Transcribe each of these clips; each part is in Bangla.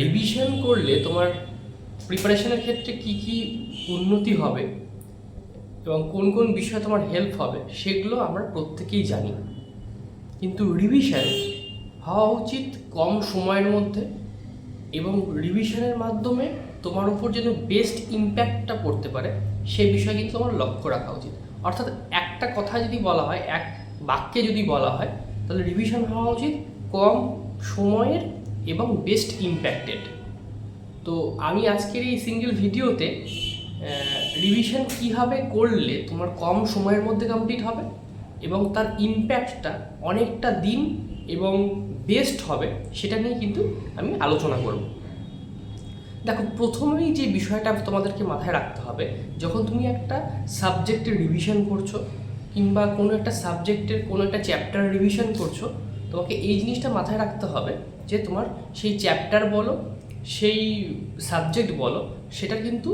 রিভিশন করলে তোমার প্রিপারেশনের ক্ষেত্রে কি কি উন্নতি হবে এবং কোন কোন বিষয়ে তোমার হেল্প হবে সেগুলো আমরা প্রত্যেকেই জানি। কিন্তু রিভিশন হওয়া উচিত কম সময়ের মধ্যে এবং রিভিশনের মাধ্যমে তোমার উপর যেন বেস্ট ইম্প্যাক্টটা পড়তে পারে সেই বিষয়ে কিন্তু তোমার লক্ষ্য রাখা উচিত। অর্থাৎ একটা কথা যদি বলা হয়, এক বাক্যে যদি বলা হয়, তাহলে রিভিশন হওয়া উচিত কম সময়ের এবং বেস্ট ইম্প্যাক্টেড। তো আমি আজকের এই সিঙ্গেল ভিডিওতে রিভিশন কীভাবে করলে তোমার কম সময়ের মধ্যে কমপ্লিট হবে এবং তার ইম্প্যাক্টটা অনেকটা দিন এবং বেস্ট হবে সেটা নিয়ে কিন্তু আমি আলোচনা করব। দেখো, প্রথমেই যে বিষয়টা তোমাদেরকে মাথায় রাখতে হবে, যখন তুমি একটা সাবজেক্টের রিভিশন করছো কিংবা কোনো একটা সাবজেক্টের কোনো একটা চ্যাপ্টার রিভিশন করছো, তোমাকে এই জিনিসটা মাথায় রাখতে হবে যে তোমার সেই চ্যাপ্টার বলো, সেই সাবজেক্ট বলো, সেটা কিন্তু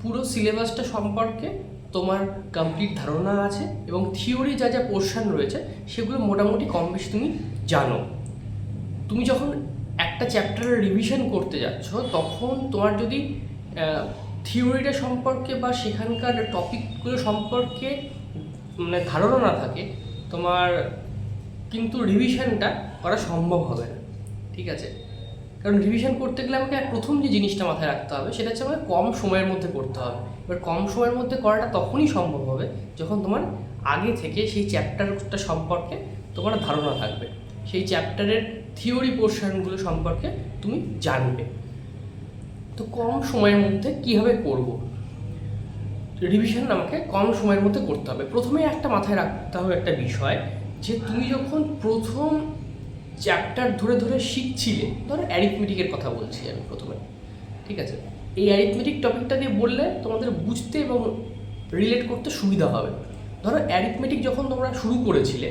পুরো সিলেবাসটা সম্পর্কে তোমার কমপ্লিট ধারণা আছে এবং থিওরি যা যা পোর্শন রয়েছে সেগুলো মোটামুটি কম বেশি তুমি জানো। তুমি যখন একটা চ্যাপ্টারের রিভিশন করতে যাচ্ছ তখন তোমার যদি থিওরিটা সম্পর্কে বা সেখানকার টপিকগুলো সম্পর্কে মানে ধারণা না থাকে, তোমার কিন্তু রিভিশনটা করা সম্ভব হবে না। ঠিক আছে? কারণ রিভিশন করতে গেলে আমাকে প্রথম যে জিনিসটা মাথায় রাখতে হবে সেটা হচ্ছে আমাকে কম সময়ের মধ্যে করতে হবে। এবার কম সময়ের মধ্যে করাটা তখনই সম্ভব হবে যখন তোমার আগে থেকে সেই চ্যাপ্টারটা সম্পর্কে তোমার ধারণা থাকবে, সেই চ্যাপ্টারের থিওরি পোর্শনগুলো সম্পর্কে তুমি জানবে। তো কম সময়ের মধ্যে কীভাবে করব রিভিশন, আমাকে কম সময়ের মধ্যে করতে হবে। প্রথমে একটা মাথায় রাখতে হবে একটা বিষয়, যে তুমি যখন প্রথম চ্যাপ্টার ধরে ধরে শিখছিলে, ধরো অ্যারিথমেটিকের কথা বলছি আমি প্রথমে, ঠিক আছে? এই অ্যারিথমেটিক টপিকটা দিয়ে বললে তোমাদের বুঝতে এবং রিলেট করতে সুবিধা হবে। ধরো অ্যারিথমেটিক যখন তোমরা শুরু করেছিলে,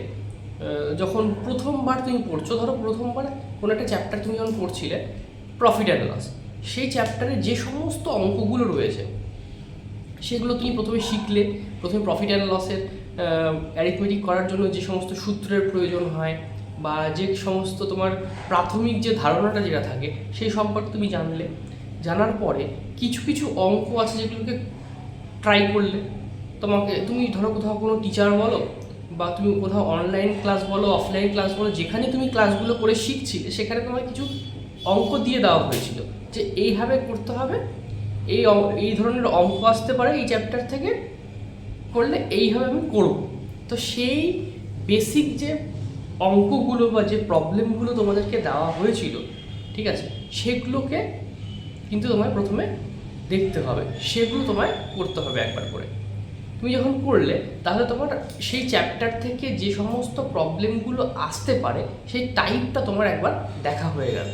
যখন প্রথমবার তুমি পড়ছো, ধরো প্রথমবার কোনো একটা চ্যাপ্টার তুমি যখন পড়ছিলে প্রফিট অ্যান্ড লস, সেই চ্যাপ্টারে যে সমস্ত অঙ্কগুলো রয়েছে সেগুলো তুমি প্রথমে শিখলে। প্রথমে প্রফিট অ্যান্ড লসের অ্যারিথমেটিক করার জন্য যে সমস্ত সূত্রের প্রয়োজন হয় বা যে সমস্ত তোমার প্রাথমিক যে ধারণাটা যেটা থাকে সেই সম্পর্কে তুমি জানলে। জানার পরে কিছু কিছু অঙ্ক আছে যেগুলোকে ট্রাই করলে। তুমি ধরো কোথাও কোনো টিচার বলো বা তুমি কোথাও অনলাইন ক্লাস বলো, অফলাইন ক্লাস বলো, যেখানে তুমি ক্লাসগুলো করে শিখছিলে সেখানে তোমার কিছু অঙ্ক দিয়ে দেওয়া হয়েছিল যে এইভাবে করতে হবে, এই ধরনের অঙ্ক আসতে পারে এই চ্যাপ্টার থেকে, করলে এইভাবে আমি করব। তো সেই বেসিক যে অঙ্কগুলো বা যে প্রবলেমগুলো তোমাদেরকে দেওয়া হয়েছিল, ঠিক আছে, সেগুলোকে কিন্তু তোমায় প্রথমে দেখতে হবে, সেগুলো তোমায় করতে হবে একবার করে। তুমি যখন করলে তাহলে তোমার সেই চ্যাপ্টার থেকে যে সমস্ত প্রবলেমগুলো আসতে পারে সেই টাইপটা তোমার একবার দেখা হয়ে গেল।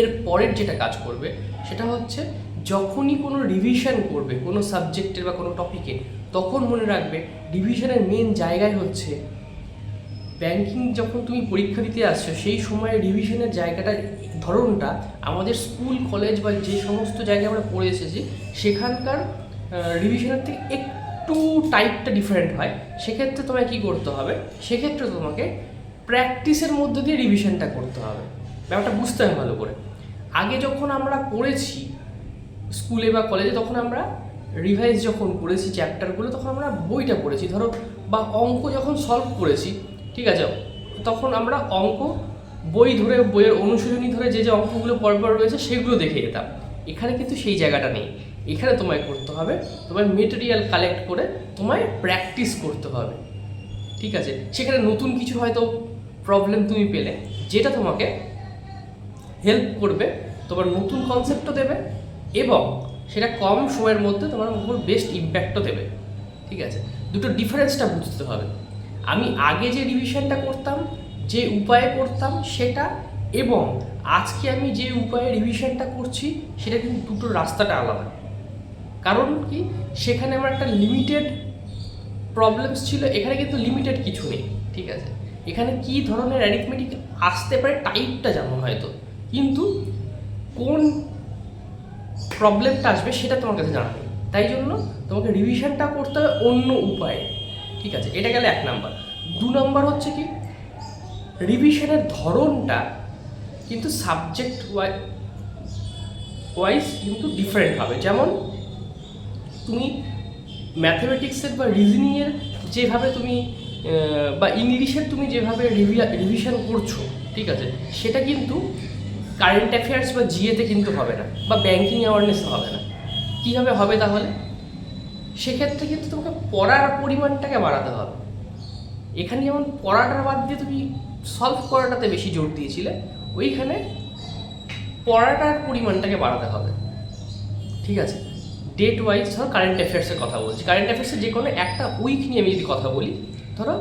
এর পরের যেটা কাজ করবে সেটা হচ্ছে, যখনই কোনো রিভিশন করবে কোনো সাবজেক্টের বা কোনো টপিকে, তখন মনে রাখবে রিভিশনের মেন জায়গায় হচ্ছে ব্যাংকিং। যখন তুমি পরীক্ষা দিতে আসছো সেই সময় রিভিশনের জায়গাটা, ধরনটা আমাদের স্কুল কলেজ বা যে সমস্ত জায়গায় আমরা পড়ে এসেছি সেখানকার রিভিশনের থেকে একটু টাইপটা ডিফারেন্ট হয়। সেক্ষেত্রে তোমায় কী করতে হবে, সেক্ষেত্রে তোমাকে প্র্যাকটিসের মধ্যে দিয়ে রিভিশনটা করতে হবে। ব্যাপারটা বুঝতে হবে ভালো করে। আগে যখন আমরা পড়েছি স্কুলে বা কলেজে, তখন আমরা রিভাইজ যখন করেছি চ্যাপ্টারগুলো তখন আমরা বইটা পড়েছি, ধরো, বা অঙ্ক যখন সলভ করেছি, ঠিক আছে, তখন আমরা অঙ্ক বই ধরে, বইয়ের অনুশীলনী ধরে যে যে অঙ্কগুলো পরপর রয়েছে সেগুলো দেখে যেতাম। এখানে কিন্তু সেই জায়গাটা নেই। এখানে তোমায় করতে হবে, তোমায় মেটেরিয়াল কালেক্ট করে তোমায় প্র্যাকটিস করতে হবে, ঠিক আছে? সেখানে নতুন কিছু হয়তো প্রবলেম তুমি পেলে যেটা তোমাকে হেল্প করবে, তোমার নতুন কনসেপ্টও দেবে এবং সেটা কম সময়ের মধ্যে তোমার উপর বেস্ট ইম্প্যাক্টও দেবে, ঠিক আছে? দুটো ডিফারেন্সটা বুঝতে হবে। আমি আগে যে রিভিশনটা করতাম, যে উপায়ে করতাম সেটা, এবং আজকে আমি যে উপায়ে রিভিশনটা করছি সেটা কিন্তু দুটো রাস্তাটা আলাদা। কারণ কি, সেখানে আমার একটা লিমিটেড প্রবলেমস ছিল, এখানে কিন্তু লিমিটেড কিছু নেই, ঠিক আছে? এখানে কী ধরনের অ্যারিথমেটিক আসতে পারে টাইপটা জানো হয়তো, কিন্তু কোন প্রবলেমটা আসবে সেটা তোমার কাছে জানা নেই। তাই জন্য তোমাকে রিভিশনটা করতে হবে অন্য উপায়ে, ঠিক আছে? এটা গেলে 1 নাম্বার। 2 নাম্বার হচ্ছে কি, রিভিশনের ধরনটা কিন্তু সাবজেক্ট ওয়াইজ কিন্তু ডিফারেন্ট হবে। যেমন তুমি ম্যাথমেটিক্সের বা রিজনিংয়ের যেভাবে তুমি বা ইংলিশের তুমি যেভাবে রিভিশন করছো, ঠিক আছে, সেটা কিন্তু কারেন্ট অ্যাফেয়ার্স বা জিএতে কিন্তু হবে না, বা ব্যাঙ্কিং অ্যাওয়ারনেস হবে না। কীভাবে হবে তাহলে? সেক্ষেত্রে কিন্তু তোমাকে পড়ার পরিমাণটাকে বাড়াতে হবে। এখানে যেমন পড়াটার বাদ দিয়ে তুমি সলভ করাটাতে বেশি জোর দিয়েছিলে, ওইখানে পড়াটার পরিমাণটাকে বাড়াতে হবে, ঠিক আছে। ডেট ওয়াইজ ধরো কারেন্ট অ্যাফেয়ার্সের কথা বলছি, কারেন্ট অ্যাফেয়ার্সের যে কোনো একটা উইক নিয়ে আমি যদি কথা বলি, ধরো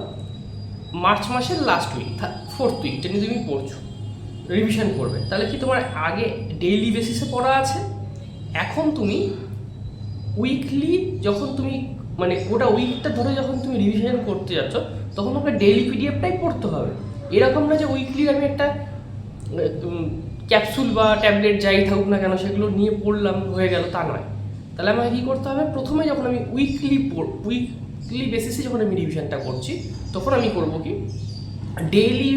মার্চ মাসের লাস্ট উইক, 4th উইকটা নিয়ে তুমি পড়ছো, রিভিশন করবে, তাহলে কি তোমার আগে ডেইলি বেসিসে পড়া আছে, এখন তুমি উইকলি যখন তুমি মানে গোটা উইকটা ধরে যখন তুমি রিভিশন করতে যাচ্ছ, তখন তোমাকে ডেইলি পিডিএফটাই পড়তে হবে। এরকম না যে উইকলি আমি একটা ক্যাপসুল বা ট্যাবলেট যাই থাকুক না কেন সেগুলো নিয়ে পড়লাম হয়ে গেল, তা নয়। তাহলে আমাকে কী করতে হবে? প্রথমে যখন আমি উইকলি বেসিসে যখন আমি রিভিশনটা করছি, তখন আমি করবো কি, ডেইলি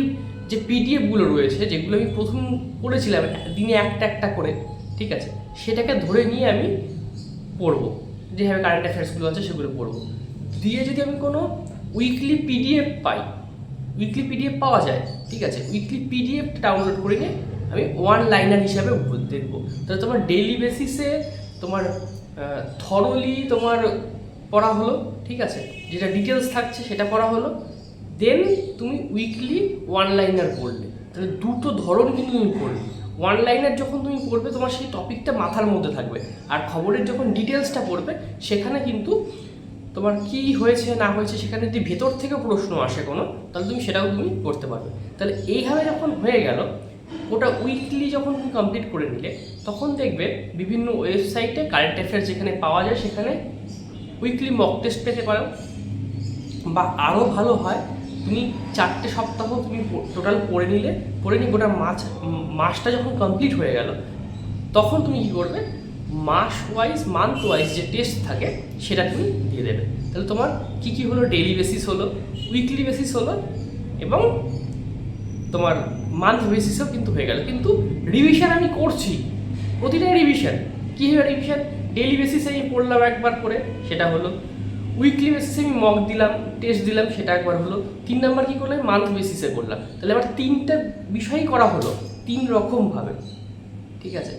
যে পিডিএফগুলো রয়েছে, যেগুলো আমি প্রথম পড়েছিলাম দিনে একটা করে, ঠিক আছে, সেটাকে ধরে নিয়ে আমি পড়বো, যেভাবে কারেন্ট অ্যাফেয়ার্সগুলো আছে সেগুলো পড়বো। দিয়ে যদি আমি কোনো উইকলি পিডিএফ পাওয়া যায়, ঠিক আছে, উইকলি পিডিএফ ডাউনলোড করে নিয়ে আমি ওয়ান লাইনার হিসাবে দেখবো। তাহলে তোমার ডেইলি বেসিসে তোমার থরলি তোমার পড়া হলো, ঠিক আছে, যেটা ডিটেলস থাকছে সেটা পড়া হলো, দেন তুমি উইকলি ওয়ান লাইনার পড়লে, তাহলে দুটো ধরন কিন্তু তুমি পড়বে। ওয়ান লাইনার যখন তুমি পড়বে, তোমার সেই টপিকটা মাথার মধ্যে থাকবে, আর খবরের যখন ডিটেলসটা পড়বে, সেখানে কিন্তু তোমার কী হয়েছে না হয়েছে সেখানে যদি ভেতর থেকে প্রশ্ন আসে কোনো, তাহলে তুমি সেটাও তুমি করতে পারবে। তাহলে এইভাবে যখন হয়ে গেল, ওটা উইকলি যখন তুমি কমপ্লিট করে নিলে, তখন দেখবে বিভিন্ন ওয়েবসাইটে কারেন্ট অ্যাফেয়ার্স যেখানে পাওয়া যায় সেখানে উইকলি মক টেস্ট পেতে পারো, বা আরও ভালো হয় তুমি 4টে সপ্তাহ তুমি টোটাল পড়ে নিয়ে গোটা মাসটা যখন কমপ্লিট হয়ে গেল, তখন তুমি কী করবে, মান্থ ওয়াইজ যে টেস্ট থাকে সেটা তুমি দিয়ে দেবে। তাহলে তোমার কী হলো, ডেইলি বেসিস হলো, উইকলি বেসিস হলো, এবং তোমার মান্থ বেসিসেও কিন্তু হয়ে গেল। কিন্তু রিভিশন আমি করছি, প্রতিটাই রিভিশন। কীভাবে রিভিশন? ডেইলি বেসিসে আমি পড়লাম একবার করে, সেটা হলো। উইকলি বেসিসে আমি মক দিলাম, টেস্ট দিলাম, সেটা একবার হলো। 3 নাম্বার কী করলাম? মান্থ বেসিসে করলাম। তাহলে আমার 3টে বিষয়ই করা হলো 3 রকমভাবে, ঠিক আছে।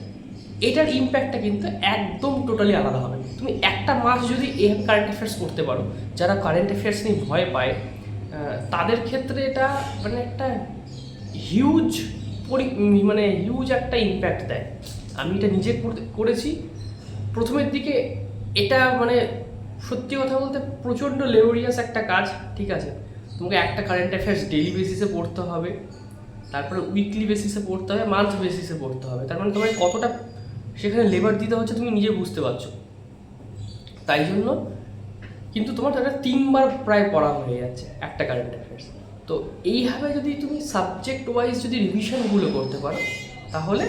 এটার ইম্প্যাক্টটা কিন্তু একদম টোটালি আলাদা হবে। তুমি একটা মাস যদি এই কারেন্ট অ্যাফেয়ার্স করতে পারো, যারা কারেন্ট অ্যাফেয়ার্স নিয়ে ভয় পায় তাদের ক্ষেত্রে এটা মানে একটা হিউজ একটা ইম্প্যাক্ট দেয়। আমি এটা নিজে করেছি প্রথমের দিকে। এটা মানে সত্যি কথা বলতে প্রচণ্ড লেবরিয়াস একটা কাজ, ঠিক আছে। তোমাকে একটা কারেন্ট অ্যাফেয়ার্স ডেইলি বেসিসে পড়তে হবে, তারপরে উইকলি বেসিসে পড়তে হবে, মান্থ বেসিসে পড়তে হবে। তার মানে তোমাকে কতটা সেখানে লেবার দিতে হচ্ছে তুমি নিজে বুঝতে পারছো। তাই জন্য কিন্তু তোমার তাদের 3বার প্রায় পড়া হয়ে যাচ্ছে একটা কারেন্ট অ্যাফেয়ার্স। তো এইভাবে যদি তুমি সাবজেক্ট ওয়াইজ যদি রিভিশনগুলো করতে পারো, তাহলে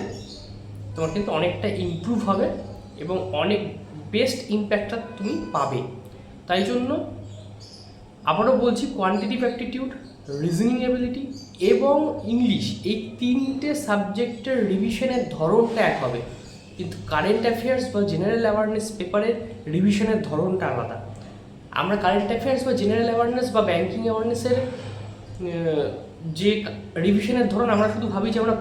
তোমার কিন্তু অনেকটা ইমপ্রুভ হবে এবং অনেক বেস্ট ইম্প্যাক্টটা তুমি পাবে। তাই জন্য আবারও বলছি, কোয়ান্টিটিভ অ্যাপটিটিউড, রিজনিং এবিলিটি এবং ইংলিশ, এই 3টে সাবজেক্টের রিভিশনের ধরনটা এক হবে, কিন্তু কারেন্ট অ্যাফেয়ার্স বা জেনারেল অ্যাওয়ারনেস পেপারের রিভিশনের ধরনটা আলাদা। আমরা কারেন্ট অ্যাফেয়ার্স বা জেনারেল অ্যাওয়ারনেস বা ব্যাঙ্কিং অ্যাওয়ারনেসের যে রিভিশনের ধরন আমরা শুধু ভাবি যে আমরা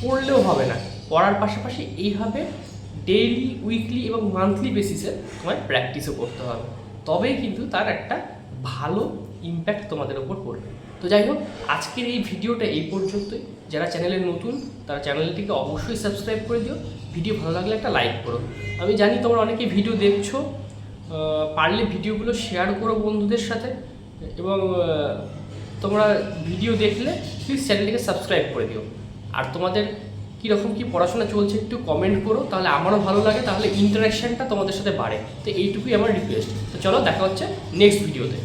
পড়লেও হবে না, পড়ার পাশাপাশি এইভাবে ডেইলি, উইকলি এবং মান্থলি বেসিসে তোমায় প্র্যাকটিসও করতে হবে, তবেই কিন্তু তার একটা ভালো ইম্প্যাক্ট তোমাদের ওপর পড়বে। তো যাই হোক, আজকের এই ভিডিওটা এই পর্যন্তই। যারা চ্যানেলে নতুন তারা চ্যানেলটিকে অবশ্যই সাবস্ক্রাইব করে দিও, ভিডিও ভালো লাগলে একটা লাইক করো। আমি জানি তোমরা অনেকে ভিডিও দেখছো, পারলে ভিডিওগুলো শেয়ার করো বন্ধুদের সাথে, এবং তোমরা ভিডিও দেখলে প্লিজ চ্যানেলটিকে সাবস্ক্রাইব করে দিও। আর তোমাদের কীরকম কী পড়াশোনা চলছে একটু কমেন্ট করো, তাহলে আমারও ভালো লাগে, তাহলে ইন্টারাকশানটা তোমাদের সাথে বাড়ে। তো এইটুকুই আমার রিকোয়েস্ট। তো চলো, দেখা হচ্ছে নেক্সট ভিডিওতে।